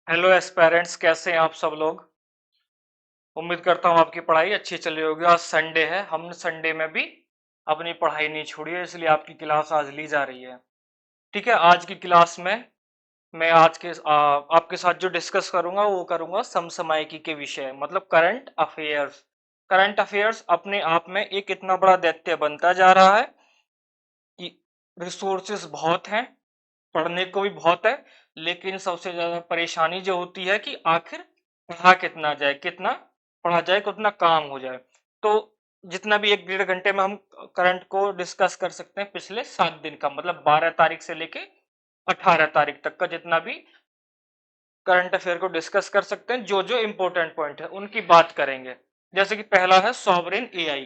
Hello aspirants, कैसे हैं आप सब लोग। उम्मीद करता हूँ आपकी पढ़ाई अच्छी चल रही होगी। आज संडे है, हमने संडे में भी अपनी पढ़ाई नहीं छोड़ी है, इसलिए आपकी क्लास आज ली जा रही है। ठीक है, आज की क्लास में मैं आपके साथ जो डिस्कस करूंगा वो करूंगा समसामयिकी के विषय, मतलब करंट अफेयर्स। करंट अफेयर्स अपने आप में एक इतना बड़ा दैत्य बनता जा रहा है कि रिसोर्सेस बहुत हैं, पढ़ने को भी बहुत है, लेकिन सबसे ज्यादा परेशानी जो होती है कि आखिर पढ़ा कितना जाए, कितना पढ़ा जाए, कितना काम हो जाए। तो जितना भी 1 डेढ़ घंटे में हम करंट को डिस्कस कर सकते हैं, पिछले 7 दिन का, मतलब 12 तारीख से लेके 18 तारीख तक का जितना भी करंट अफेयर को डिस्कस कर सकते हैं। जो जो इंपॉर्टेंट पॉइंट है उनकी बात करेंगे। जैसे कि पहला है सॉवरेन एआई।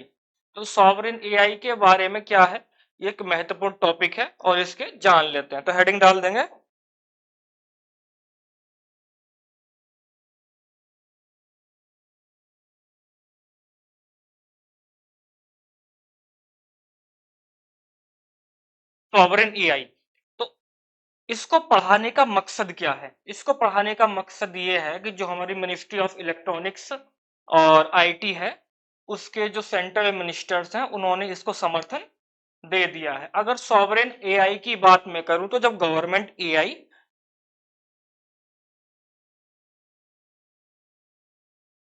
तो सॉवरेन एआई के बारे में क्या है, ये एक महत्वपूर्ण टॉपिक है और इसके जान लेते हैं। तो हेडिंग डाल देंगे, सॉवरेन एआई। तो इसको पढ़ाने का मकसद क्या है? इसको पढ़ाने का मकसद ये है कि जो हमारी मिनिस्ट्री ऑफ इलेक्ट्रॉनिक्स और आईटी है, उसके जो सेंट्रल मिनिस्टर्स हैं, उन्होंने इसको समर्थन दे दिया है। अगर सॉवरेन एआई की बात मैं करूं, तो जब गवर्नमेंट एआई,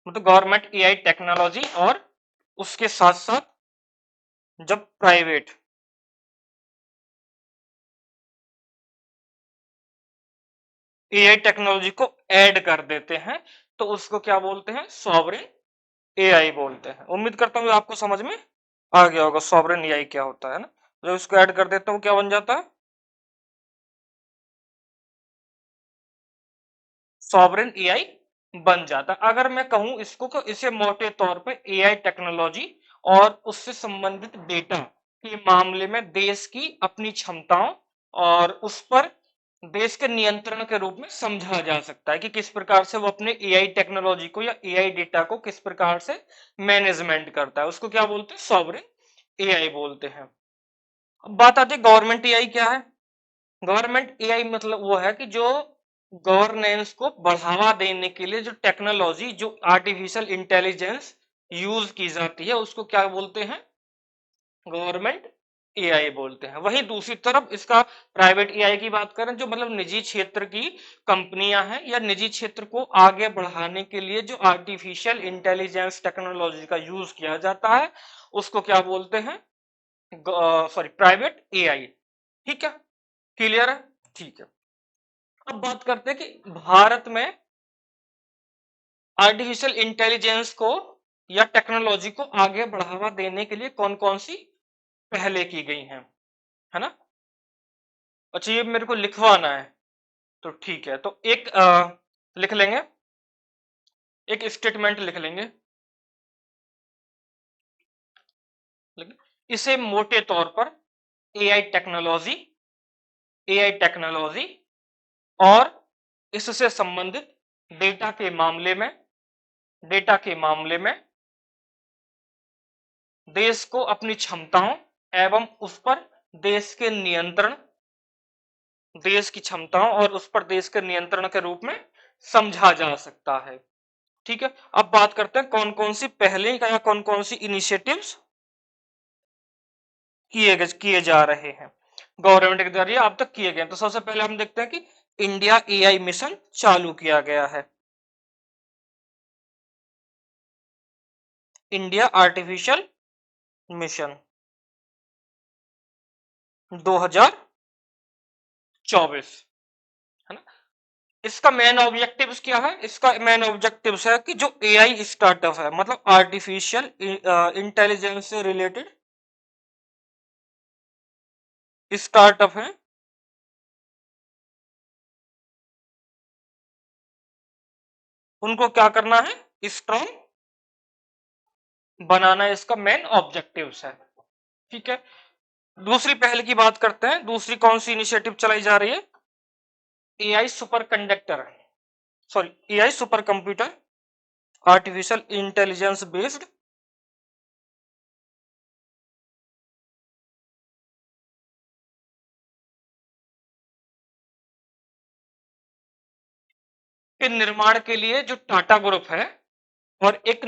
मतलब गवर्नमेंट एआई टेक्नोलॉजी, और उसके साथ साथ जब प्राइवेट एआई टेक्नोलॉजी को ऐड कर देते हैं, तो उसको क्या बोलते हैं? सॉवरेन एआई बोलते हैं। उम्मीद करता हूँ आपको समझ में आ गया होगा सॉवरेन एआई क्या होता है ना। जब इसको ऐड कर देता हूँ, क्या बन जाता है? सॉवरेन एआई बन जाता है। अगर मैं कहूं इसको, तो इसे मोटे तौर पे एआई टेक्नोलॉजी और उससे संबंधित डेटा के मामले में देश की अपनी क्षमताओं और उस पर देश के नियंत्रण के रूप में समझा जा सकता है कि किस प्रकार से वो अपने एआई टेक्नोलॉजी को या एआई डेटा को किस प्रकार से मैनेजमेंट करता है। उसको क्या बोलते हैं? सॉवरेन एआई बोलते हैं। अब बात आती है गवर्नमेंट एआई क्या है। गवर्नमेंट एआई मतलब वो है कि जो गवर्नेंस को बढ़ावा देने के लिए जो टेक्नोलॉजी, जो आर्टिफिशियल इंटेलिजेंस यूज की जाती है, उसको क्या बोलते हैं? गवर्नमेंट एआई बोलते हैं। वहीं दूसरी तरफ इसका प्राइवेट एआई की बात करें, जो मतलब निजी क्षेत्र की कंपनियां हैं या निजी क्षेत्र को आगे बढ़ाने के लिए जो आर्टिफिशियल इंटेलिजेंस टेक्नोलॉजी का यूज किया जाता है, उसको क्या बोलते हैं? Sorry, private AI. ठीक है, क्लियर है? ठीक है। अब बात करते हैं कि भारत में आर्टिफिशियल इंटेलिजेंस को या टेक्नोलॉजी को आगे बढ़ावा देने के लिए कौन कौन सी पहले की गई हैं, है ना। अच्छा, ये मेरे को लिखवाना है, तो ठीक है। तो एक लिख लेंगे, एक स्टेटमेंट लिख लेंगे। इसे मोटे तौर पर एआई टेक्नोलॉजी, एआई टेक्नोलॉजी और इससे संबंधित डेटा के मामले में, डेटा के मामले में देश को अपनी क्षमताओं एवं उस पर देश के नियंत्रण, देश की क्षमताओं और उस पर देश के नियंत्रण के रूप में समझा जा सकता है। ठीक है, अब बात करते हैं कौन कौन सी पहले या कौन कौन सी इनिशिएटिव्स किए जा रहे हैं गवर्नमेंट के द्वारा अब तक किए गए। तो सबसे पहले हम देखते हैं कि इंडिया एआई मिशन चालू किया गया है। इंडिया आर्टिफिशियल मिशन 2024, है ना। इसका मेन ऑब्जेक्टिव्स क्या है? इसका मेन ऑब्जेक्टिव्स है कि जो एआई स्टार्टअप है, मतलब आर्टिफिशियल इंटेलिजेंस से रिलेटेड स्टार्टअप है, उनको क्या करना है? स्ट्रॉन्ग बनाना इसका मेन ऑब्जेक्टिव्स है। ठीक है, दूसरी पहल की बात करते हैं। दूसरी कौन सी इनिशिएटिव चलाई जा रही है? AI super conductor, sorry, AI super computer, artificial intelligence based के निर्माण के लिए जो टाटा ग्रुप है और एक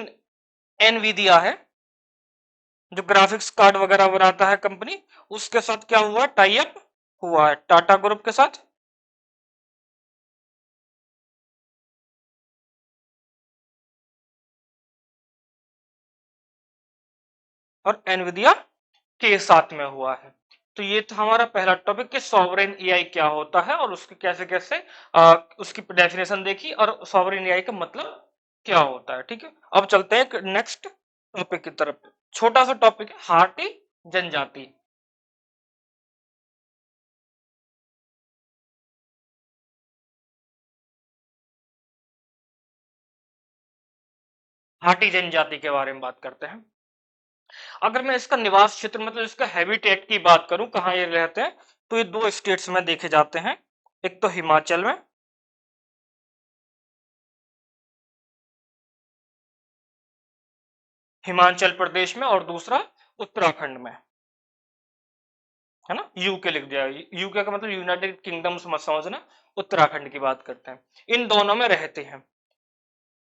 एनवीडिया है जो ग्राफिक्स कार्ड वगैरह बनाता है कंपनी, उसके साथ क्या हुआ, टाई अप हुआ है टाटा ग्रुप के साथ। और एनवीडिया के साथ में हुआ है। तो ये था हमारा पहला टॉपिक कि सॉवरेन एआई क्या होता है और उसके कैसे कैसे उसकी डेफिनेशन देखी और सॉवरेन एआई का मतलब क्या होता है। ठीक है, अब चलते हैं नेक्स्ट टॉपिक की तरफ। छोटा सा टॉपिक है, हाटी जनजाति। हाटी जनजाति के बारे में बात करते हैं। अगर मैं इसका निवास क्षेत्र मतलब इसका हैबिटेट की बात करूं, कहाँ ये रहते हैं, तो ये दो स्टेट्स में देखे जाते हैं। एक तो हिमाचल में, हिमाचल प्रदेश में, और दूसरा उत्तराखंड में, है ना। यूके लिख दिया, यूके का मतलब यूनाइटेड किंगडम्स मत समझना, उत्तराखंड की बात करते हैं। इन दोनों में रहते हैं।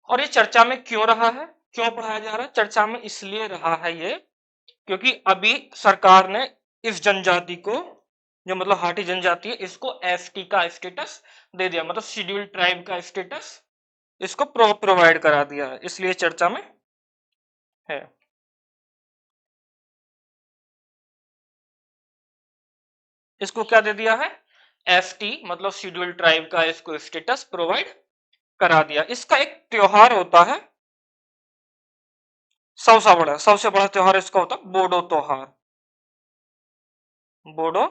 और ये चर्चा में क्यों रहा है, क्यों पढ़ाया जा रहा है, चर्चा में इसलिए रहा है ये क्योंकि अभी सरकार ने इस जनजाति को, जो मतलब हाटी जनजाति है, इसको एसटी का स्टेटस दे दिया, मतलब शेड्यूल ट्राइब का स्टेटस इसको प्रोवाइड करा दिया है, इसलिए चर्चा में है। इसको क्या दे दिया है, एसटी मतलब शेड्यूल ट्राइब का इसको स्टेटस प्रोवाइड करा दिया। इसका एक त्योहार होता है, सबसे बड़ा त्योहार इसका होता है बोडो त्योहार। बोडो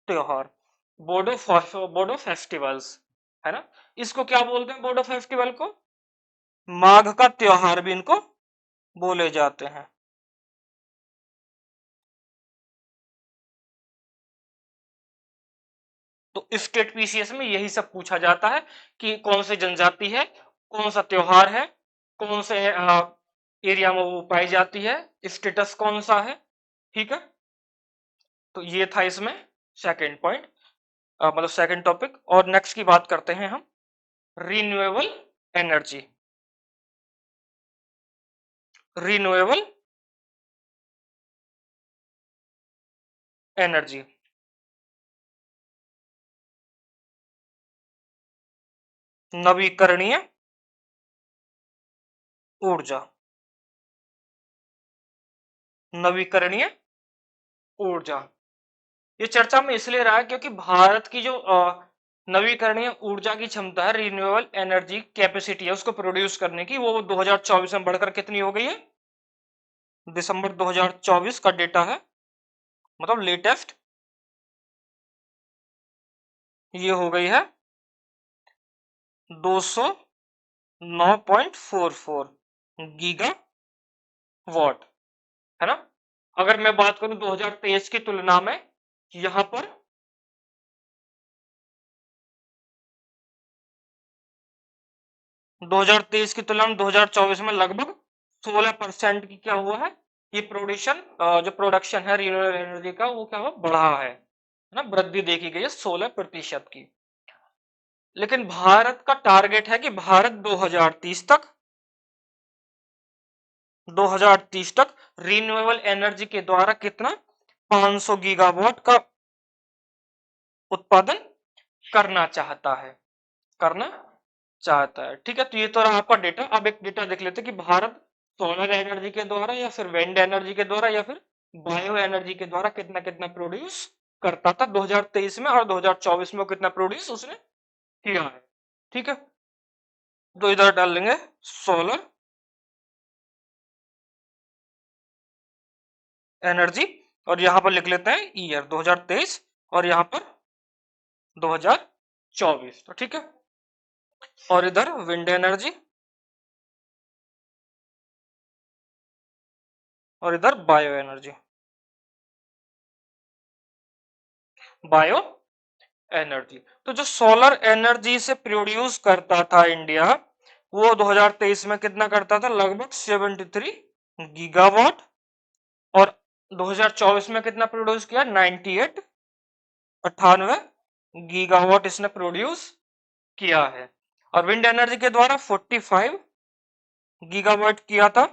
त्योहार, बोडो फेस्टिवल्स, है ना। इसको क्या बोलते हैं, बोडो फेस्टिवल को माघ का त्योहार भी इनको बोले जाते हैं। तो स्टेट पीसीएस में यही सब पूछा जाता है कि कौन सी जनजाति है, कौन सा त्योहार है, कौन से एरिया में वो पाई जाती है, स्टेटस कौन सा है। ठीक है, तो ये था इसमें सेकंड पॉइंट, मतलब सेकंड टॉपिक। और नेक्स्ट की बात करते हैं हम, रिन्यूएबल एनर्जी। रिन्यूएबल एनर्जी, नवीकरणीय ऊर्जा, नवीकरणीय ऊर्जा। ये चर्चा में इसलिए रहा है क्योंकि भारत की जो नवीकरणीय ऊर्जा की क्षमता है, रिन्यूएबल एनर्जी कैपेसिटी है उसको प्रोड्यूस करने की, वो 2024 में बढ़कर कितनी हो गई है, दिसंबर 2024 का डेटा है, मतलब लेटेस्ट, ये हो गई है 209.44 गीगा वॉट, है ना। अगर मैं बात करूं 2023 की तुलना में, यहां पर 2023 की तुलना में 2024 में लगभग 16% की क्या हुआ है, ये जो प्रोडक्शन है रिन्यूएबल एनर्जी का, वो क्या हुआ, बढ़ा है ना, वृद्धि देखी गई है 16% की। लेकिन भारत का टारगेट है कि भारत 2030 तक रिन्यूएबल एनर्जी के द्वारा कितना, 500 गीगावाट का उत्पादन करना चाहता है, करना चाहता है। ठीक है, तो ये तो रहा आपका डेटा। अब एक डेटा देख लेते हैं कि भारत सोलर एनर्जी के द्वारा या फिर विंड एनर्जी के द्वारा या फिर बायो एनर्जी के द्वारा कितना कितना प्रोड्यूस करता था 2023 में, और 2024 में कितना प्रोड्यूस उसने किया है। ठीक है, तो इधर डाल लेंगे सोलर एनर्जी, और यहां पर लिख लेते हैं ईयर 2023, और यहां पर 2024, तो ठीक है। और इधर विंड एनर्जी, और इधर बायो एनर्जी, बायो एनर्जी। तो जो सोलर एनर्जी से प्रोड्यूस करता था इंडिया, वो 2023 में कितना करता था, लगभग 73 गीगावाट, और 2024 में कितना प्रोड्यूस किया, 98, 98 गीगावाट इसने प्रोड्यूस किया है। और विंड एनर्जी के द्वारा 45 गीगावाट किया था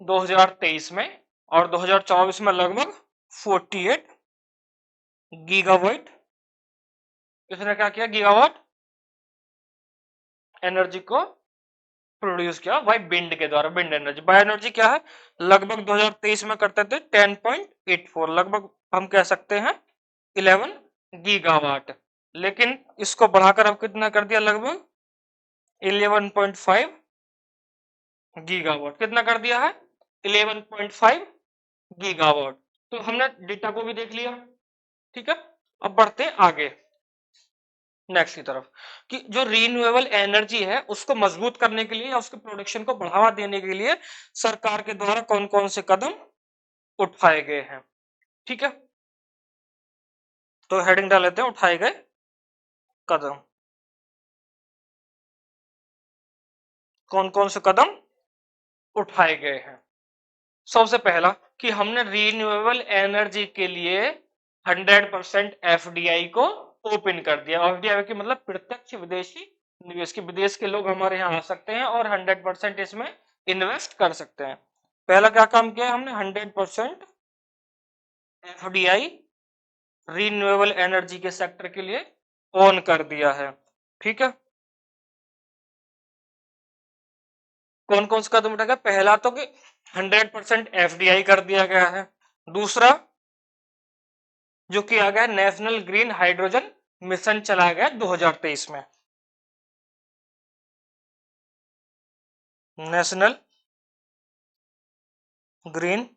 2023 में, और 2024 में लगभग 48 गीगावाट इसने क्या किया, गीगावाट एनर्जी को प्रोड्यूस किया बाय विंड के द्वारा, विंड एनर्जी। बाय एनर्जी क्या है, लगभग 2023 में करते थे 10.84, लगभग हम कह सकते हैं 11 गीगावाट, लेकिन इसको बढ़ाकर अब कितना कर दिया, लगभग 11.5 गीगावाट। कितना कर दिया है, 11.5 गीगावाट। तो हमने डेटा को भी देख लिया, ठीक है। अब बढ़ते हैं आगे नेक्स्ट की तरफ, कि जो रीन्यूएबल एनर्जी है उसको मजबूत करने के लिए या उसके प्रोडक्शन को बढ़ावा देने के लिए सरकार के द्वारा कौन कौन से कदम उठाए गए हैं, ठीक है। तो हेडिंग डाल लेते हैं, उठाए गए कदम। कौन कौन से कदम उठाए गए हैं। सबसे पहला कि हमने रीन्यूएबल एनर्जी के लिए 100% एफडीआई को ओपन कर दिया। एफडीआई की मतलब प्रत्यक्ष विदेशी निवेश, की विदेश के लोग हमारे यहाँ आ सकते हैं और 100% इसमें इन्वेस्ट कर सकते हैं। पहला क्या काम किया हमने, 100% एफडीआई रीन्यूएबल एनर्जी के सेक्टर के लिए ऑन कर दिया है, ठीक है। कौन कौन सा कदम उठाया, पहला तो कि 100% एफडीआई कर दिया गया है। दूसरा जो किया गया, नेशनल ग्रीन हाइड्रोजन मिशन चलाया गया 2023 में। नेशनल ग्रीन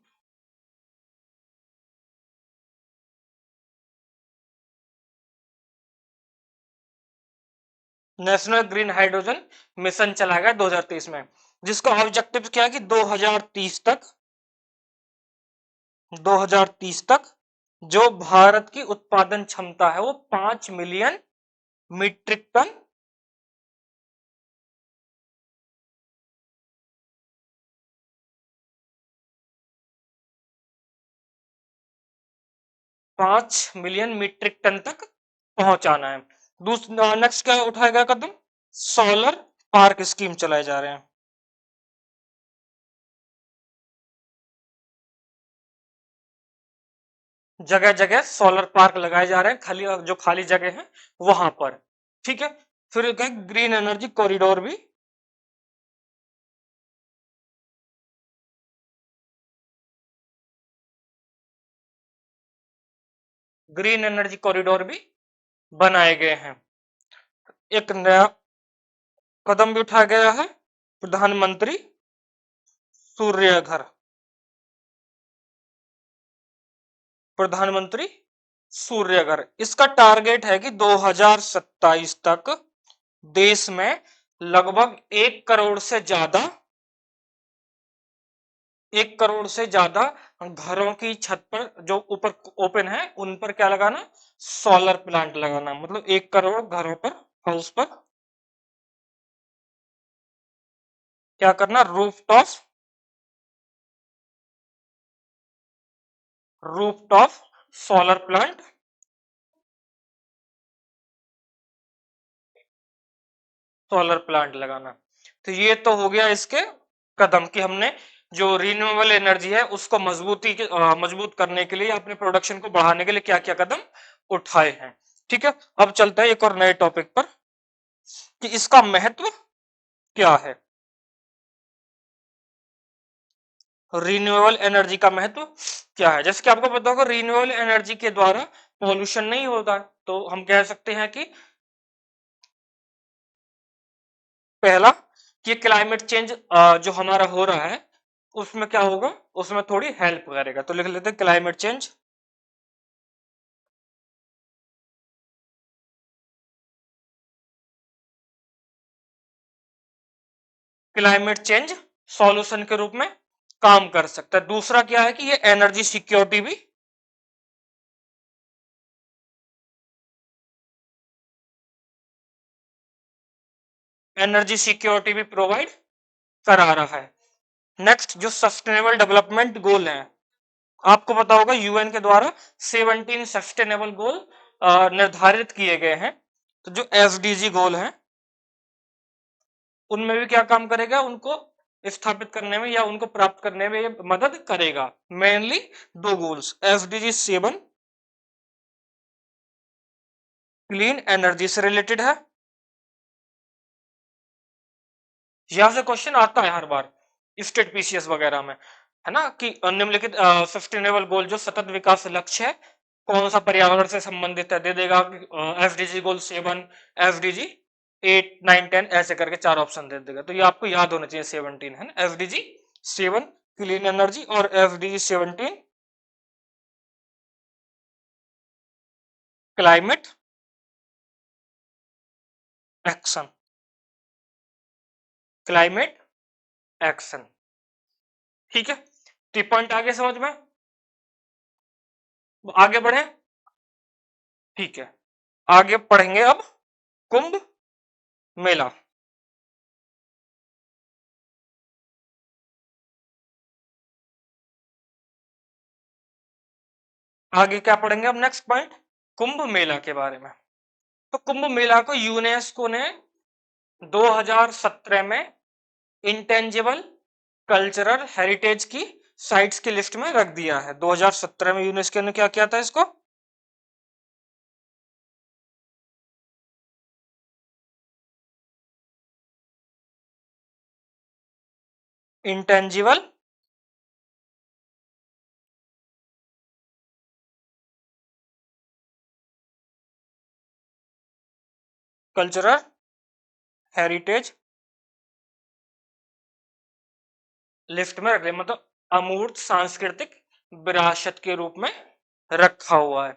हाइड्रोजन मिशन चलाया गया 2023 में, जिसका ऑब्जेक्टिव क्या है कि 2030 तक जो भारत की उत्पादन क्षमता है वो 5 million metric ton 5 million metric ton तक पहुंचाना है। दूसरा नेक्स्ट क्या उठाया गया कदम, सोलर पार्क स्कीम चलाए जा रहे हैं। जगह जगह सोलर पार्क लगाए जा रहे हैं, खाली जो खाली जगह है वहां पर, ठीक है। फिर क्या, ग्रीन एनर्जी कॉरिडोर भी ग्रीन एनर्जी कॉरिडोर भी बनाए गए हैं। एक नया कदम भी उठाया गया है, प्रधानमंत्री सूर्य घर। प्रधानमंत्री सूर्य घर, इसका टारगेट है कि 2027 तक देश में लगभग 1 करोड़ से ज्यादा घरों की छत पर जो ऊपर ओपन है उन पर क्या लगाना, सोलर प्लांट लगाना। मतलब 1 करोड़ घरों पर, हाउस पर क्या करना, रूफटॉप सोलर प्लांट लगाना। तो ये तो हो गया इसके कदम कि हमने जो रिन्यूएबल एनर्जी है उसको मजबूत करने के लिए, अपने प्रोडक्शन को बढ़ाने के लिए क्या क्या कदम उठाए हैं, ठीक है। अब चलते हैं एक और नए टॉपिक पर कि इसका महत्व क्या है। रिन्यूएबल एनर्जी का महत्व क्या है, जैसे कि आपको पता होगा रिन्यूएबल एनर्जी के द्वारा पॉल्यूशन नहीं होता, तो हम कह सकते हैं कि पहला कि क्लाइमेट चेंज जो हमारा हो रहा है उसमें क्या होगा, उसमें थोड़ी हेल्प करेगा। तो लिख लेते हैं क्लाइमेट चेंज सॉल्यूशन के रूप में काम कर सकता है। दूसरा क्या है कि ये एनर्जी सिक्योरिटी भी प्रोवाइड करा रहा है। नेक्स्ट जो सस्टेनेबल डेवलपमेंट गोल है, आपको पता होगा यूएन के द्वारा 17 सस्टेनेबल गोल निर्धारित किए गए हैं, तो जो एसडीजी गोल हैं उनमें भी क्या काम करेगा, उनको स्थापित करने में या उनको प्राप्त करने में ये मदद करेगा। मेनली दो गोल्स, एसडीजी 7 क्लीन एनर्जी से रिलेटेड है, यहां से क्वेश्चन आता है हर बार स्टेट पीसीएस वगैरह में, है ना, कि निम्नलिखित सस्टेनेबल गोल जो सतत विकास लक्ष्य है कौन सा पर्यावरण से संबंधित है, दे देगा एसडीजी गोल 7, एसडीजी 8, 9, 10 ऐसे करके चार ऑप्शन दे देगा, तो ये आपको याद होना चाहिए 17 है ना, एसडीजी 7 क्लीन एनर्जी और SDG 17 climate action, climate action. ठीक है, तो पॉइंट आगे समझ में, आगे बढ़े। ठीक है, आगे पढ़ेंगे अब कुंभ मेला। आगे क्या पढ़ेंगे अब, नेक्स्ट पॉइंट कुंभ मेला के बारे में। तो कुंभ मेला को यूनेस्को ने 2017 में इंटेंजिबल कल्चरल हेरिटेज की साइट्स की लिस्ट में रख दिया है। 2017 में यूनेस्को ने क्या किया था इसको, इंटेंजिबल कल्चरल हेरिटेज लिस्ट में रख दिया, मतलब अमूर्त सांस्कृतिक विरासत के रूप में रखा हुआ है।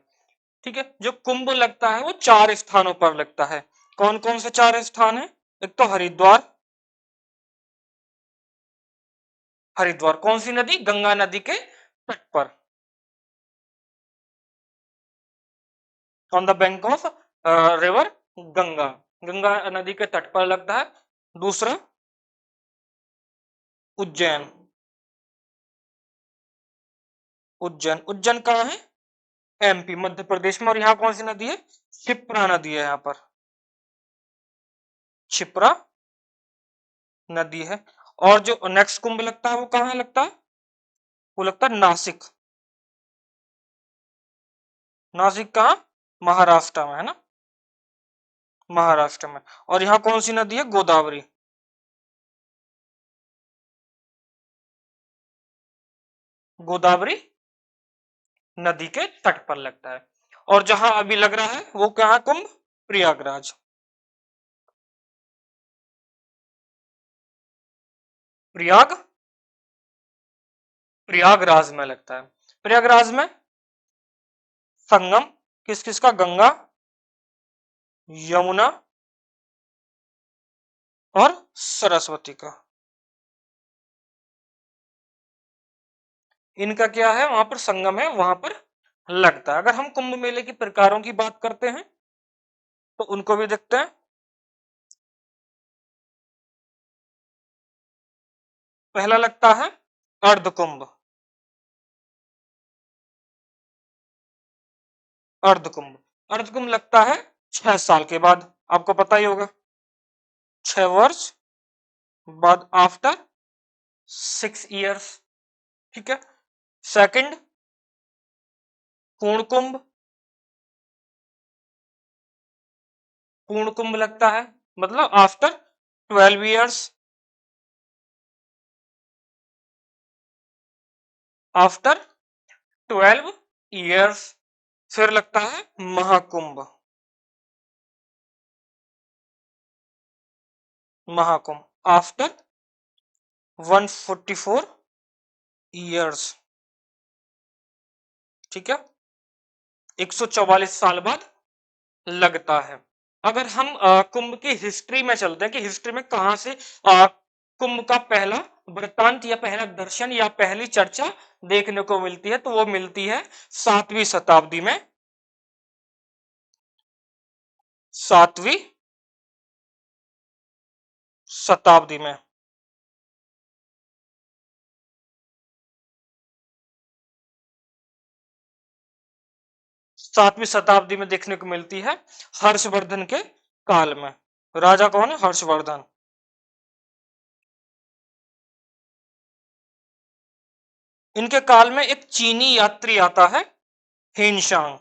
ठीक है, जो कुंभ लगता है वो चार स्थानों पर लगता है। कौन कौन से चार स्थान है, एक तो हरिद्वार, हरिद्वार कौन सी नदी, गंगा नदी के तट पर, on the bank of river Ganga, Ganga नदी के तट पर लगता है। दूसरा उज्जैन, उज्जैन, उज्जैन कहाँ है, एमपी मध्य प्रदेश में, और यहाँ कौन सी नदी है, क्षिप्रा नदी है यहाँ पर, क्षिप्रा नदी है। और जो नेक्स्ट कुंभ लगता है वो कहाँ लगता है, वो लगता है नासिक, नासिक कहाँ, महाराष्ट्र में है ना, महाराष्ट्र में। और यहाँ कौन सी नदी है, गोदावरी, गोदावरी नदी के तट पर लगता है। और जहां अभी लग रहा है वो कहाँ कुंभ, प्रयागराज, प्रयाग, प्रयागराज में लगता है। प्रयागराज में संगम किस किस का, गंगा, यमुना और सरस्वती का, इनका क्या है, वहां पर संगम है, वहां पर लगता है। अगर हम कुंभ मेले की प्रकारों की बात करते हैं तो उनको भी देखते हैं। पहला लगता है अर्धकुंभ, अर्धकुंभ, अर्धकुंभ लगता है 6 साल के बाद, आपको पता ही होगा, 6 वर्ष बाद, आफ्टर 6 इयर्स। ठीक है, सेकंड पूर्ण कुंभ, पूर्ण कुंभ लगता है मतलब आफ्टर 12 इयर्स, आफ्टर 12 इयर्स। फिर लगता है महाकुंभ, महाकुंभ आफ्टर 144 इयर्स। ठीक है, 144 साल बाद लगता है। अगर हम कुंभ की हिस्ट्री में चलते हैं कि हिस्ट्री में कहां से कुंभ का पहला वृत्तांत या पहला दर्शन या पहली चर्चा देखने को मिलती है, तो वो मिलती है 7वीं शताब्दी में, 7वीं शताब्दी में। 7वीं शताब्दी में देखने को मिलती है, हर्षवर्धन के काल में। राजा कौन है? हर्षवर्धन। इनके काल में एक चीनी यात्री आता है, हेनशांग।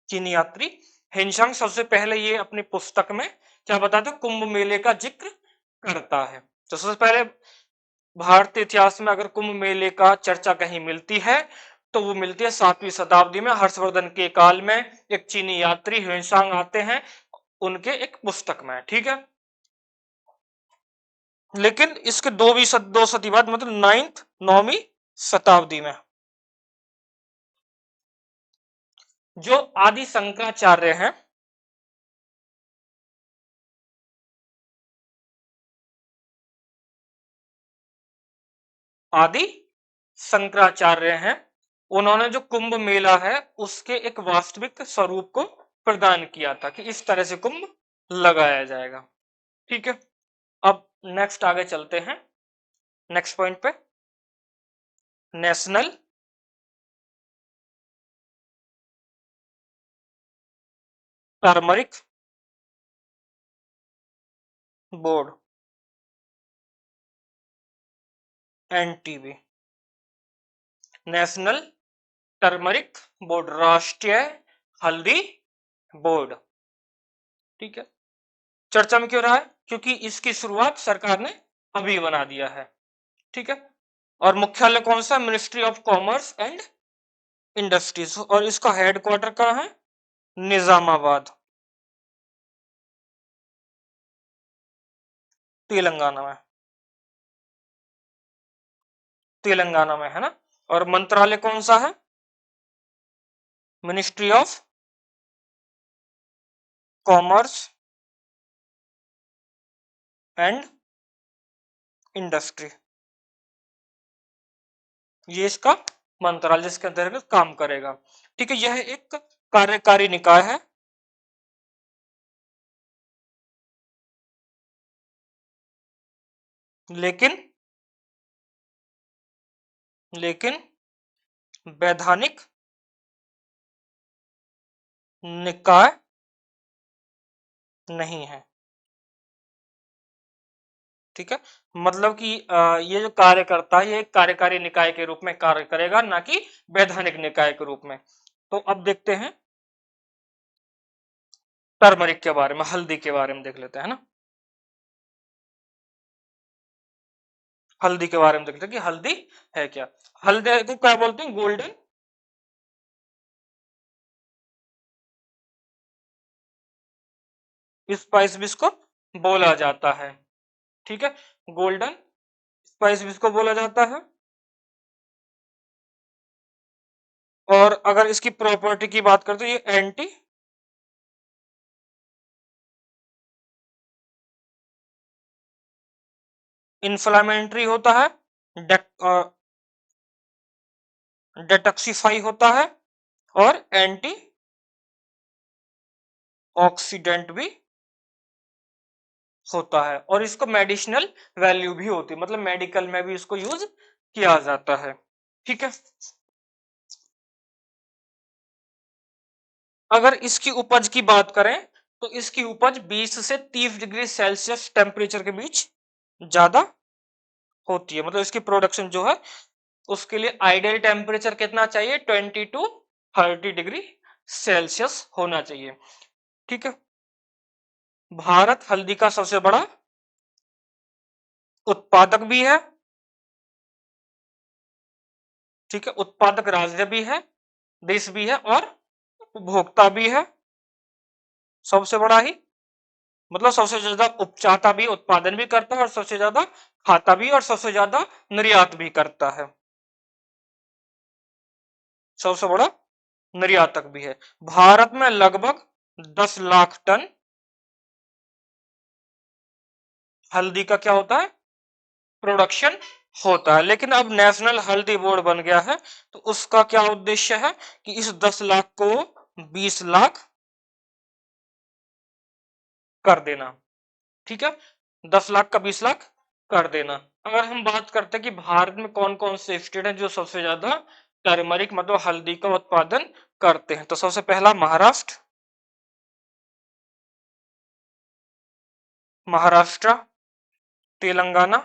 चीनी यात्री हेनशांग सबसे पहले ये अपनी पुस्तक में क्या बताते हैं? कुंभ मेले का जिक्र करता है। तो सबसे पहले भारतीय इतिहास में अगर कुंभ मेले का चर्चा कहीं मिलती है तो वो मिलती है 7वीं शताब्दी में, हर्षवर्धन के काल में। एक चीनी यात्री हेनशांग आते हैं, उनके एक पुस्तक में, ठीक है। लेकिन इसके दो सदी बाद, मतलब 9वीं शताब्दी में, जो आदि शंकराचार्य हैं, आदि शंकराचार्य हैं, उन्होंने जो कुंभ मेला है उसके एक वास्तविक स्वरूप को प्रदान किया था कि इस तरह से कुंभ लगाया जाएगा, ठीक है। अब नेक्स्ट आगे चलते हैं, नेक्स्ट पॉइंट पे, national turmeric board, NTB, national turmeric board, राष्ट्रीय हल्दी बोर्ड, ठीक है। चर्चा में क्यों रहा है? क्योंकि इसकी शुरुआत सरकार ने अभी बना दिया है, ठीक है। और मुख्यालय कौन सा? Ministry of commerce and industries. और इसका हेडक्वार्टर कहाँ है? निजामाबाद, तेलंगाना में, तेलंगाना में है ना। और मंत्रालय कौन सा है? Ministry of commerce and industry, ये इसका मंत्रालय जिसके अंतर्गत काम करेगा, ठीक है। यह एक कार्यकारी निकाय है, लेकिन लेकिन वैधानिक निकाय नहीं है, ठीक है। मतलब कि ये जो कार्य करता है ये एक कार्यकारी निकाय के रूप में कार्य करेगा, ना कि वैधानिक निकाय के रूप में। तो अब देखते हैं टर्मरिक के बारे में, हल्दी के बारे में देख लेते हैं ना। हल्दी के बारे में देखते हैं कि हल्दी है क्या। हल्दी को क्या बोलते हैं? गोल्डन स्पाइस भी इसको बोला जाता है, ठीक है। गोल्डन स्पाइस भी इसको बोला जाता है। और अगर इसकी प्रॉपर्टी की बात करें तो ये एंटी इन्फ्लामेटरी होता है, डेटॉक्सिफाई होता है, और एंटी ऑक्सीडेंट भी होता है। और इसको मेडिसिनल वैल्यू भी होती है, मतलब मेडिकल में भी इसको यूज किया जाता है, ठीक है। अगर इसकी उपज की बात करें तो इसकी उपज 20 से 30 डिग्री सेल्सियस टेम्परेचर के बीच ज्यादा होती है। मतलब इसकी प्रोडक्शन जो है उसके लिए आइडियल टेम्परेचर कितना चाहिए? 20 टू 30 डिग्री सेल्सियस होना चाहिए, ठीक है। भारत हल्दी का सबसे बड़ा उत्पादक भी है, ठीक है। उत्पादक राज्य भी है, देश भी है, और उपभोक्ता भी है, सबसे बड़ा ही। मतलब सबसे ज्यादा उपचाता भी, उत्पादन भी करता है, और सबसे ज्यादा खाता भी, और सबसे ज्यादा निर्यात भी करता है, सबसे बड़ा निर्यातक भी है। भारत में लगभग 10 लाख टन हल्दी का क्या होता है? प्रोडक्शन होता है। लेकिन अब नेशनल हल्दी बोर्ड बन गया है, तो उसका क्या उद्देश्य है कि इस 10 लाख को 20 लाख कर देना, ठीक है। 10 लाख का 20 लाख कर देना। अगर हम बात करते हैं कि भारत में कौन कौन से स्टेट हैं जो सबसे ज्यादा टर्मरिक मतलब हल्दी का उत्पादन करते हैं, तो सबसे पहला महाराष्ट्र, महाराष्ट्र, तेलंगाना,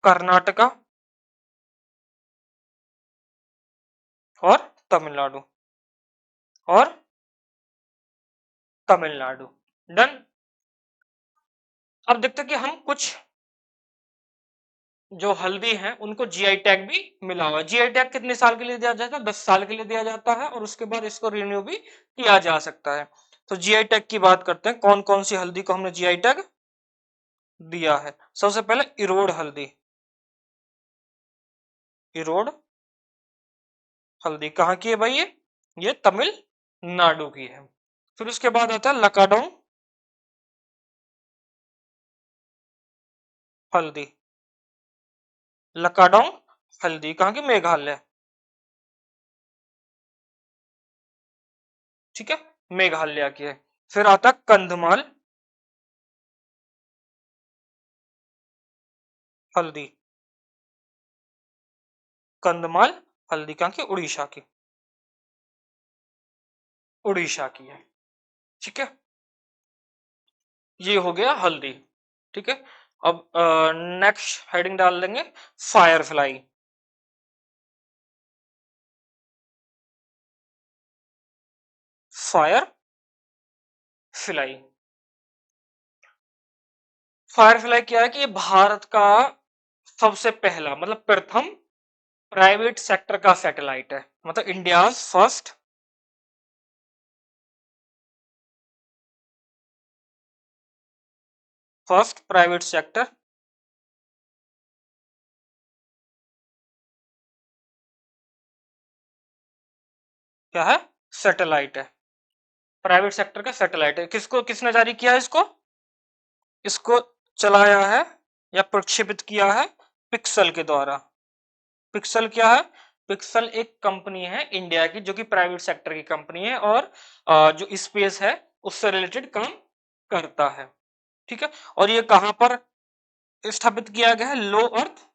कर्नाटका और तमिलनाडु, और तमिलनाडु। डन। अब देखते हैं कि हम कुछ जो हल्दी है उनको जीआई टैग भी मिला हुआ है। जीआई टैग कितने साल के लिए दिया जाता है? 10 साल के लिए दिया जाता है, और उसके बाद इसको रिन्यू भी किया जा सकता है। तो जीआई टैग की बात करते हैं, कौन कौन सी हल्दी को हमने जीआई टैग दिया है। सबसे पहले इरोड हल्दी, इरोड हल्दी कहाँ की है भाई? ये तमिलनाडु की है। फिर उसके बाद आता है लकाडोंग हल्दी, लकाडोंग हल्दी कहाँ की? मेघालय। ठीक है, मेघालय की है। फिर आता है कंधमाल हल्दी, कंधमाल हल्दी कहाँ की? उड़ीसा की, उड़ीसा की है। ठीक है, ये हो गया हल्दी। ठीक है, अब नेक्स्ट हेडिंग डाल लेंगे fire fly. Fire fly, fire fly क्या है कि ये भारत का सबसे पहला मतलब प्रथम प्राइवेट सेक्टर का सैटेलाइट है, मतलब इंडिया फर्स्ट प्राइवेट सेक्टर क्या है? सैटेलाइट है, प्राइवेट सेक्टर का सैटेलाइट है। किसको, किसने जारी किया है इसको? इसको चलाया है या प्रक्षेपित किया है पिक्सल के द्वारा। पिक्सल क्या है? पिक्सल एक कंपनी है इंडिया की जो कि प्राइवेट सेक्टर की कंपनी है, और जो स्पेस है उससे रिलेटेड काम करता है। ठीक है, और ये कहां पर स्थापित किया गया है? लो अर्थ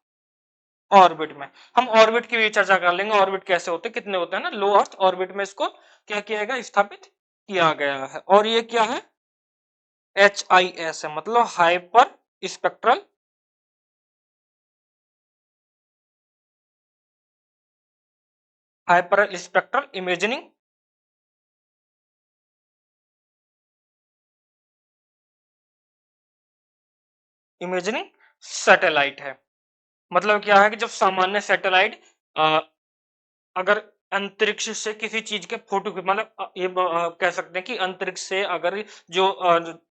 ऑर्बिट में। हम ऑर्बिट की भी चर्चा कर लेंगे, ऑर्बिट कैसे होते हैं, कितने होते हैं ना। लो अर्थ ऑर्बिट में इसको क्या किया गया? स्थापित किया गया है। और ये क्या है? HIS है, मतलब hyper spectral hyper spectral imaging imaging satellite है। मतलब क्या है कि जब सामान्य सैटेलाइट अगर अंतरिक्ष से किसी चीज के फोटो मतलब कह सकते हैं कि अंतरिक्ष से अगर जो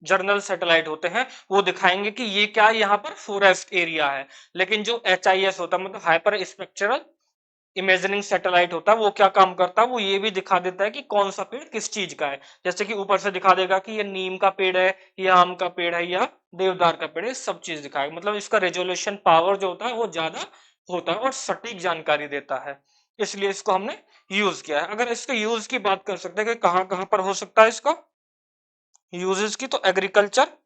जर्नल सैटेलाइट होते हैं वो दिखाएंगे कि ये क्या है, यहाँ पर फॉरेस्ट एरिया है। लेकिन जो HIS होता है मतलब हाइपर स्पेक्ट्रल इमेजिनिंग सैटेलाइट होता है, वो क्या काम करता है? वो ये भी दिखा देता है कि कौन सा पेड़ किस चीज का है। जैसे कि ऊपर से दिखा देगा कि ये नीम का पेड़ है, ये आम का पेड़ है, या देवदार का पेड़ है, सब चीज दिखाएगा। मतलब इसका रेजोल्यूशन पावर जो होता है वो ज्यादा होता है और सटीक जानकारी देता है। इसलिए इसको हमने यूज किया है। अगर इसके यूज की बात कर सकते हैं कि कहाँ कहाँ पर हो सकता है इसका यूजेस की, तो एग्रीकल्चर,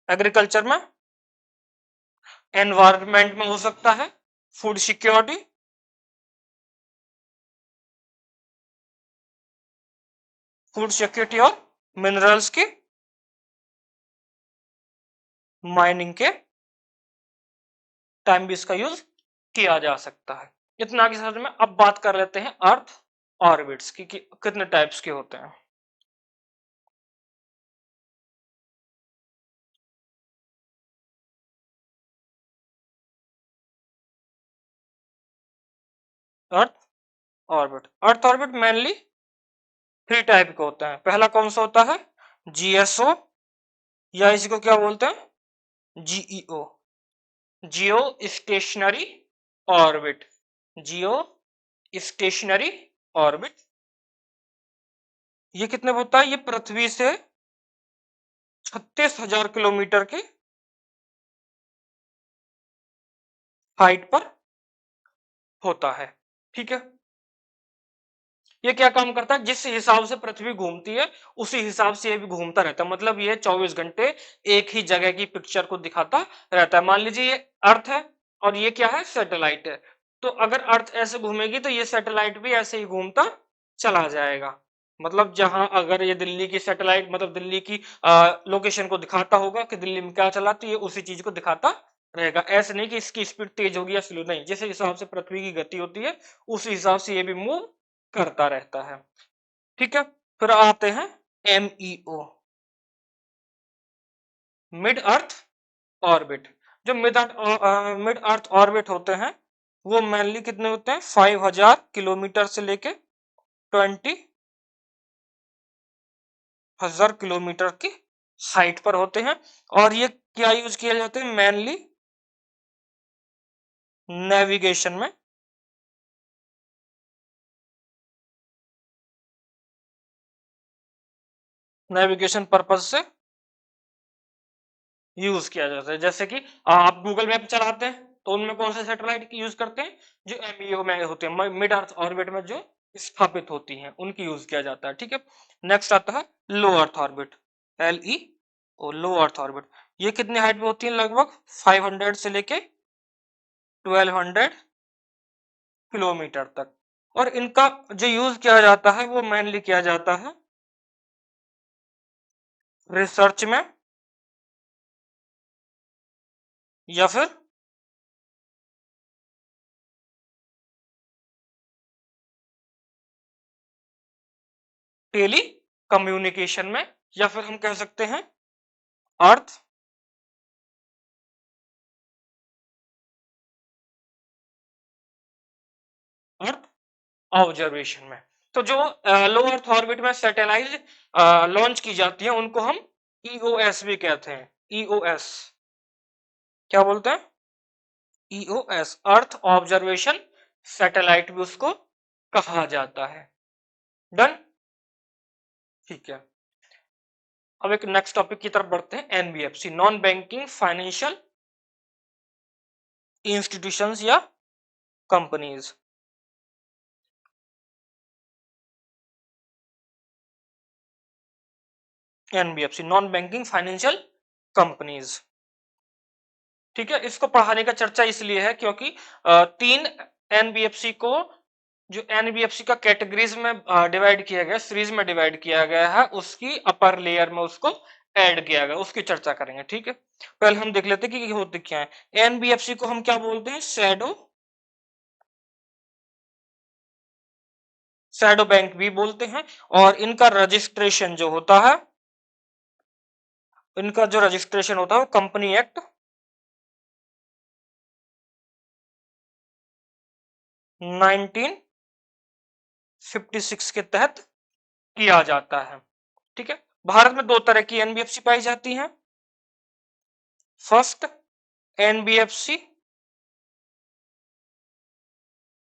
एग्रीकल्चर में, एनवायरमेंट में हो सकता है, फूड सिक्योरिटी, फूड सिक्योरिटी और मिनरल्स की माइनिंग के टाइम भी इसका यूज किया जा सकता है। इतना आगे समझ में। अब बात कर लेते हैं अर्थ ऑर्बिट्स की कि कितने टाइप्स के होते हैं। Earth orbit, earth orbit mainly 3 type के होते हैं। पहला कौन सा होता है? GSO, या इसी को क्या बोलते हैं? GEO, जियो स्टेशनरी ऑर्बिट, जियो स्टेशनरी ऑर्बिट। ये कितने होता है? ये पृथ्वी से 36,000 किलोमीटर की हाइट पर होता है। ठीक है, ये क्या काम करता है, जिस हिसाब से पृथ्वी घूमती है उसी हिसाब से ये भी घूमता रहता है, मतलब ये 24 घंटे एक ही जगह की पिक्चर को दिखाता रहता है। मान लीजिए ये अर्थ है और ये क्या है, सैटेलाइट है। तो अगर अर्थ ऐसे घूमेगी तो ये सैटेलाइट भी ऐसे ही घूमता चला जाएगा। मतलब जहां अगर ये दिल्ली की सैटेलाइट, मतलब दिल्ली की लोकेशन को दिखाता होगा कि दिल्ली में क्या चला, तो ये उसी चीज को दिखाता रहेगा। ऐसे नहीं कि इसकी स्पीड तेज होगी या स्लो, नहीं, जिस हिसाब से पृथ्वी की गति होती है उस हिसाब से ये भी मूव करता रहता है। ठीक है, फिर आते हैं MEO, मिड अर्थ ऑर्बिट। जो मिड अर्थ ऑर्बिट होते हैं वो मेनली कितने होते हैं, 5000 किलोमीटर से लेके 20,000 किलोमीटर की हाइट पर होते हैं। और ये क्या यूज किए जाते हैं, मेनली नेविगेशन में, नेविगेशन पर्पज से यूज किया जाता है। जैसे कि आप गूगल मैप चलाते हैं तो उनमें कौन से सैटेलाइट की यूज करते हैं, जो MEO में होते हैं, मिड अर्थ ऑर्बिट में जो स्थापित होती हैं उनकी यूज किया जाता है। ठीक है, नेक्स्ट आता है लो अर्थ ऑर्बिट, LEO, लो अर्थ ऑर्बिट। ये कितनी हाइट पे होती है, लगभग 500 से लेके 1200 किलोमीटर तक। और इनका जो यूज किया जाता है वो मेनली किया जाता है रिसर्च में, या फिर टेली कम्युनिकेशन में, या फिर हम कह सकते हैं अर्थ अर्थ ऑब्जर्वेशन में। तो जो लो अर्थ ऑर्बिट में सैटेलाइट लॉन्च की जाती है उनको हम EOS भी कहते हैं। EOS क्या बोलते हैं, EOS अर्थ ऑब्जर्वेशन सैटेलाइट भी उसको कहा जाता है। डन, ठीक है। अब एक नेक्स्ट टॉपिक की तरफ बढ़ते हैं, NBFC, non banking financial institutions या companies. NBFC, non banking financial companies. ठीक है, इसको पढ़ाने का चर्चा इसलिए है क्योंकि तीन NBFC को, जो NBFC का कैटेगरीज में डिवाइड किया गया, सीरीज में डिवाइड किया गया है, उसकी अपर लेयर में उसको ऐड किया गया, उसकी चर्चा करेंगे। ठीक है, पहले हम देख लेते हैं कि होते क्या है। NBFC को हम क्या बोलते हैं, शैडो बैंक भी बोलते हैं। और इनका रजिस्ट्रेशन जो होता है, इनका जो रजिस्ट्रेशन होता है वो कंपनी एक्ट 1956 के तहत किया जाता है। ठीक है, भारत में दो तरह की NBFC पाई जाती हैं। First, NBFC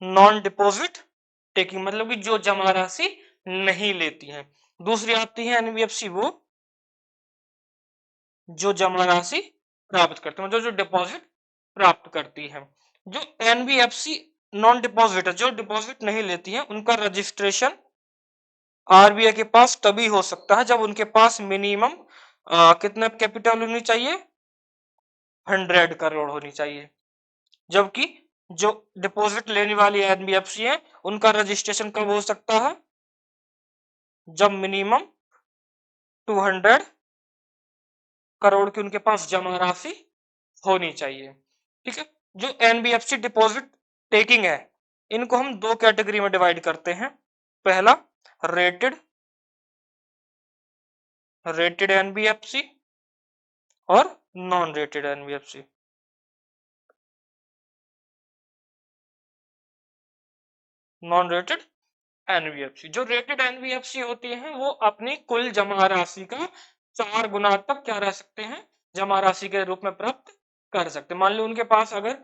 non deposit taking, मतलब कि जो जमा राशि नहीं लेती हैं। दूसरी आती है NBFC वो जो जमा राशि प्राप्त करती है, मतलब जो डिपॉजिट प्राप्त करती है। जो NBFC नॉन डिपॉजिट है, जो डिपॉजिट नहीं लेती है, उनका रजिस्ट्रेशन RBI के पास तभी हो सकता है जब उनके पास मिनिमम कितना कैपिटल होनी चाहिए, 100 करोड़ होनी चाहिए। जबकि जो डिपॉजिट लेने वाली NBFC है उनका रजिस्ट्रेशन कब हो सकता है, जब मिनिमम 200 करोड़ की उनके पास जमा राशि होनी चाहिए। ठीक है, जो NBFC डिपॉजिट टेकिंग है इनको हम दो कैटेगरी में डिवाइड करते हैं। पहला, रेटेड रेटेड NBFC और non rated NBFC। Non rated NBFC, जो रेटेड NBFC होती है वो अपनी कुल जमा राशि का 4 गुना तक क्या रह सकते हैं, जमा राशि के रूप में प्राप्त कर सकते हैं। मान लो उनके पास अगर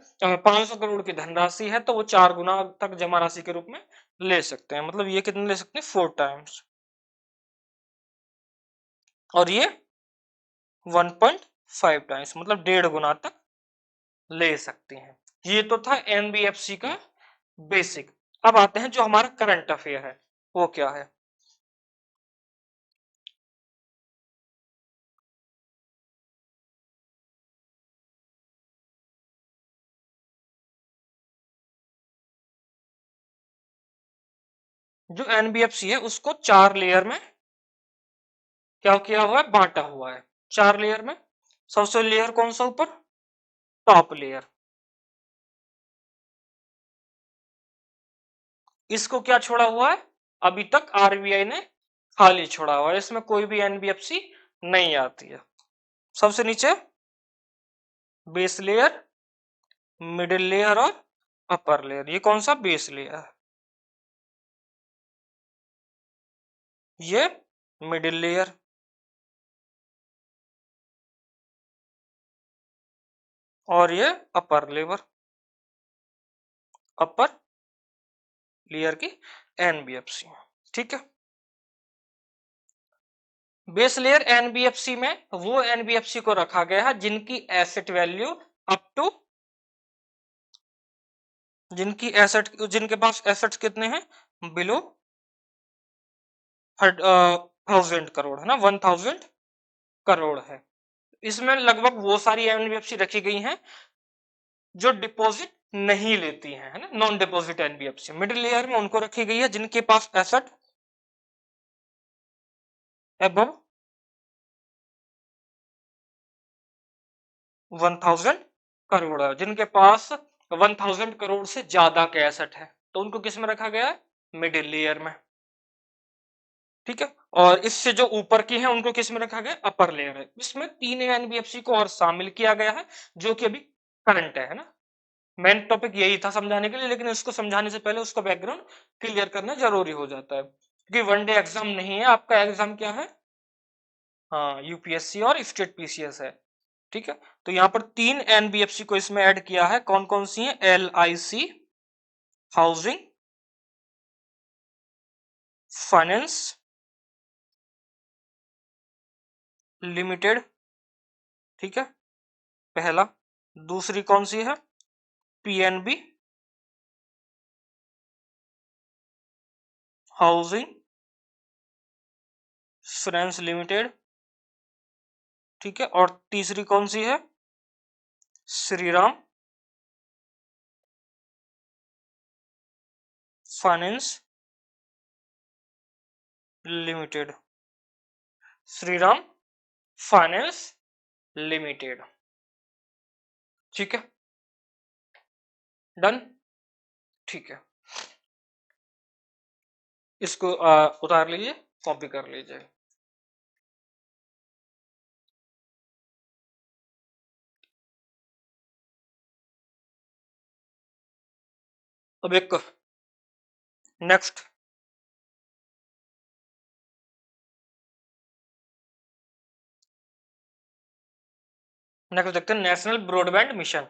500 करोड़ की धनराशि है तो वो 4 गुना तक जमा राशि के रूप में ले सकते हैं। मतलब ये कितने ले सकते हैं, 4 टाइम्स, और ये 1.5 टाइम्स, मतलब 1.5 गुना तक ले सकते हैं। ये तो था NBFC का बेसिक। अब आते हैं जो हमारा करंट अफेयर है वो क्या है? जो एनबीएफसी है उसको 4 लेयर में क्या किया हुआ है? बांटा हुआ है 4 लेयर में। सबसे लेयर कौन सा ऊपर? Top layer. इसको क्या छोड़ा हुआ है? अभी तक आरबीआई ने खाली छोड़ा हुआ है, इसमें कोई भी एनबीएफसी नहीं आती है। सबसे नीचे बेस लेयर, मिडिल लेयर और अपर लेयर। ये कौन सा? बेस लेयर है, ये मिडिल लेयर और ये अपर लेयर, अपर लेयर की एनबीएफसी। ठीक है। बेस लेयर एनबीएफसी में वो एनबीएफसी को रखा गया है जिनकी एसेट वैल्यू अप टू, जिनके पास एसेट्स कितने हैं? बिलो 1000 करोड़ है ना, 1000 करोड़ है। इसमें लगभग वो सारी एनबीएफसी रखी गई हैं जो डिपॉजिट नहीं लेती हैं, है ना, non deposit NBFC. Middle layer में उनको रखी गई है जिनके पास एसेट अबव 1000 करोड़ है, जिनके पास 1000 करोड़ से ज्यादा के एसेट है, तो उनको किस में रखा गया है? मिडिल लेयर में। ठीक है। और इससे जो ऊपर की है उनको किस में रखा गया? अपर लेयर है। इसमें 3 एनबीएफसी को और शामिल किया गया है जो कि अभी करंट है ना। मेन टॉपिक यही था समझाने के लिए, लेकिन इसको समझाने से पहले उसका बैकग्राउंड क्लियर करना जरूरी हो जाता है, क्योंकि वनडे एग्जाम नहीं है आपका। एग्जाम क्या है? हाँ, यूपीएससी और स्टेट पीसीएस है। ठीक है। तो यहाँ पर 3 एनबीएफसी को इसमें ऐड किया है। कौन कौन सी है? LIC housing finance limited. ठीक है, पहला। दूसरी कौन सी है? PNB housing finance limited. ठीक है। और तीसरी कौन सी है? Shriram finance limited. Shriram finance limited. ठीक है, डन। ठीक है, इसको उतार लीजिए, कॉपी कर लीजिए। अब एक नेक्स्ट नेक्स्ट देखते हैं, national broadband mission.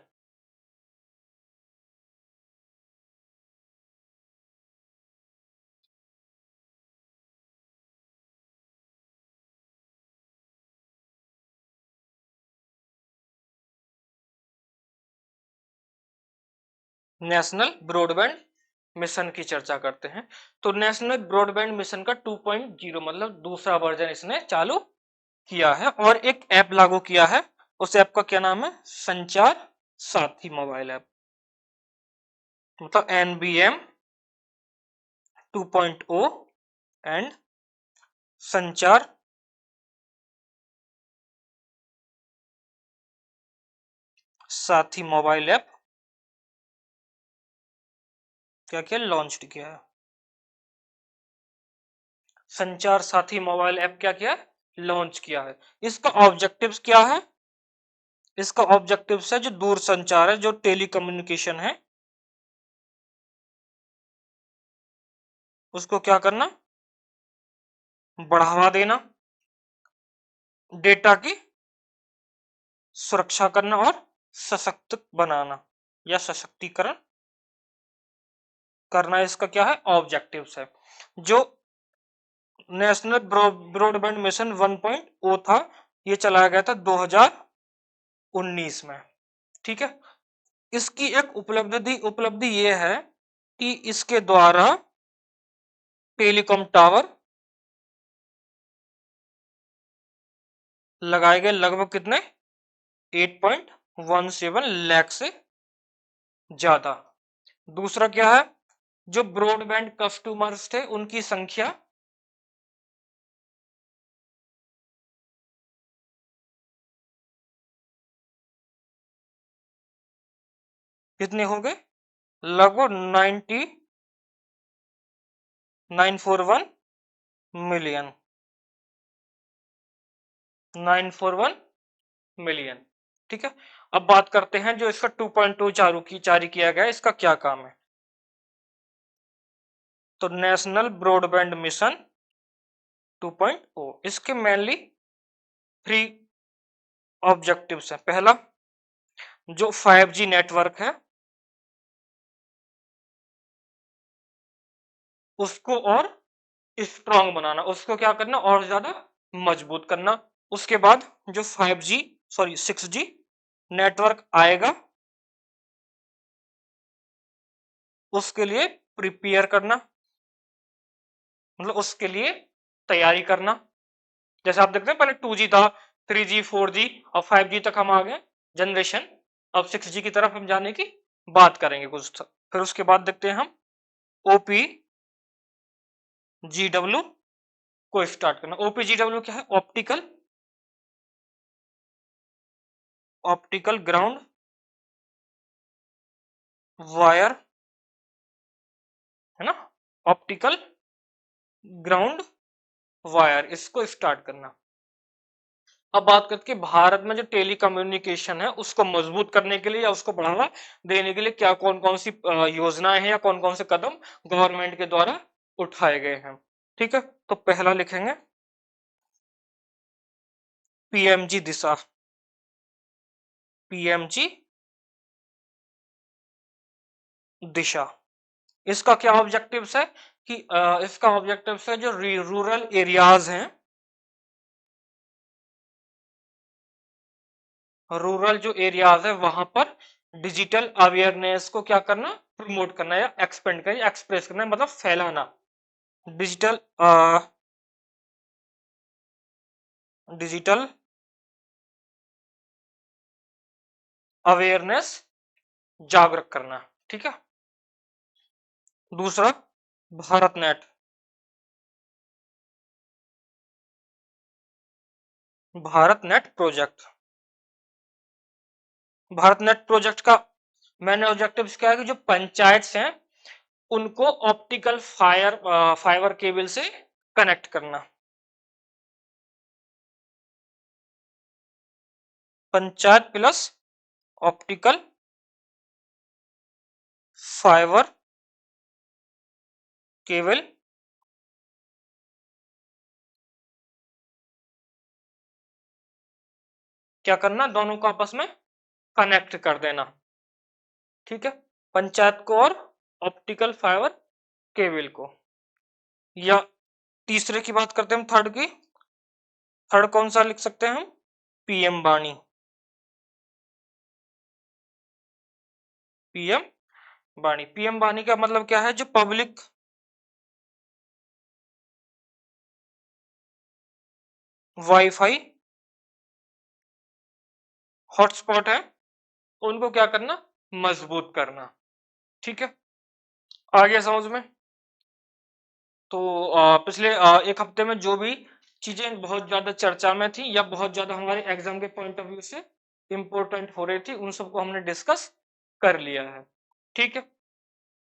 National broadband mission की चर्चा करते हैं। तो नेशनल ब्रॉडबैंड मिशन का 2.0 मतलब दूसरा वर्जन इसने चालू किया है और एक ऐप लागू किया है। उस ऐप का क्या नाम है? संचार साथी मोबाइल ऐप, मतलब NBM 2.0 एंड संचार साथी मोबाइल ऐप क्या क्या लॉन्च किया है। संचार साथी मोबाइल ऐप क्या क्या लॉन्च किया है। इसका ऑब्जेक्टिव्स क्या है? इसका ऑब्जेक्टिव्स है जो दूर संचार है, जो टेलीकम्युनिकेशन है, उसको क्या करना? बढ़ावा देना, डेटा की सुरक्षा करना और सशक्त बनाना या सशक्तिकरण करना, इसका क्या है? ऑब्जेक्टिव्स है। जो नेशनल ब्रॉडबैंड मिशन 1.0 था, ये चलाया गया था 2019 में। ठीक है। इसकी एक उपलब्धि ये है कि इसके द्वारा टेलीकॉम टावर लगाए गए लगभग कितने 8.17 लाख से ज्यादा। दूसरा क्या है, जो ब्रॉडबैंड कस्टमर्स थे उनकी संख्या कितने हो गए, लगभग 941 मिलियन, 941 मिलियन। ठीक है, अब बात करते हैं जो इसका 2.2 जारी किया गया है, इसका क्या काम है। तो नेशनल ब्रॉडबैंड मिशन 2.0, इसके मेनली 3 ऑब्जेक्टिव्स हैं। पहला, जो 5G नेटवर्क है उसको और स्ट्रांग बनाना, उसको क्या करना, और ज्यादा मजबूत करना। उसके बाद जो 6G नेटवर्क आएगा उसके लिए प्रिपेयर करना, मतलब उसके लिए तैयारी करना। जैसे आप देखते हैं पहले 2G था, 3G 4G और 5G तक हम आ गए जनरेशन। अब 6G की तरफ हम जाने की बात करेंगे कुछ। फिर उसके बाद देखते हैं हम OPGW को स्टार्ट करना। OPGW क्या है, ऑप्टिकल ग्राउंड वायर, है ना, ऑप्टिकल ग्राउंड वायर, इसको स्टार्ट करना। अब बात करते हैं भारत में जो टेली कम्युनिकेशन है उसको मजबूत करने के लिए या उसको बढ़ावा देने के लिए क्या कौन कौन सी योजनाएं हैं या कौन कौन से कदम गवर्नमेंट के द्वारा उठाए गए हैं। ठीक है, तो पहला लिखेंगे पीएमजी दिशा, पीएमजी दिशा। इसका क्या ऑब्जेक्टिव्स है कि इसका ऑब्जेक्टिव्स है जो रूरल एरियाज हैं, रूरल जो एरियाज है वहां पर डिजिटल अवेयरनेस को क्या करना, प्रमोट करना या एक्सपेंड करना, एक्सप्रेस करना, मतलब फैलाना। डिजिटल डिजिटल अवेयरनेस जागरूक करना। ठीक है, दूसरा Bharat net, Bharat net project. Bharat net project का मैंने ऑब्जेक्टिव्स क्या है कि जो पंचायत हैं उनको ऑप्टिकल फाइबर केबल से कनेक्ट करना। Panchayat plus optical fibre cable क्या करना, दोनों को आपस में कनेक्ट कर देना। ठीक है, पंचायत को और ऑप्टिकल फाइबर केबल को। या तीसरे की बात करते हैं हम, थर्ड की। थर्ड कौन सा लिख सकते हैं हम, पीएम वाणी, पीएम वाणी। पीएम वाणी का मतलब क्या है, जो पब्लिक वाईफाई हॉटस्पॉट है उनको क्या करना, मजबूत करना। ठीक है, आ गया समझ में। तो पिछले एक हफ्ते में जो भी चीजें बहुत ज्यादा चर्चा में थी या बहुत ज्यादा हमारे एग्जाम के पॉइंट ऑफ व्यू से इंपॉर्टेंट हो रही थी उन सबको हमने डिस्कस कर लिया है। ठीक है,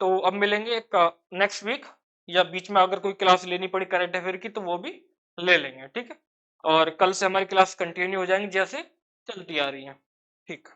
तो अब मिलेंगे एक नेक्स्ट वीक, या बीच में अगर कोई क्लास लेनी पड़ी करंट अफेयर की तो वो भी ले लेंगे। ठीक है, और कल से हमारी क्लास कंटिन्यू हो जाएंगी जैसे चलती आ रही है। ठीक।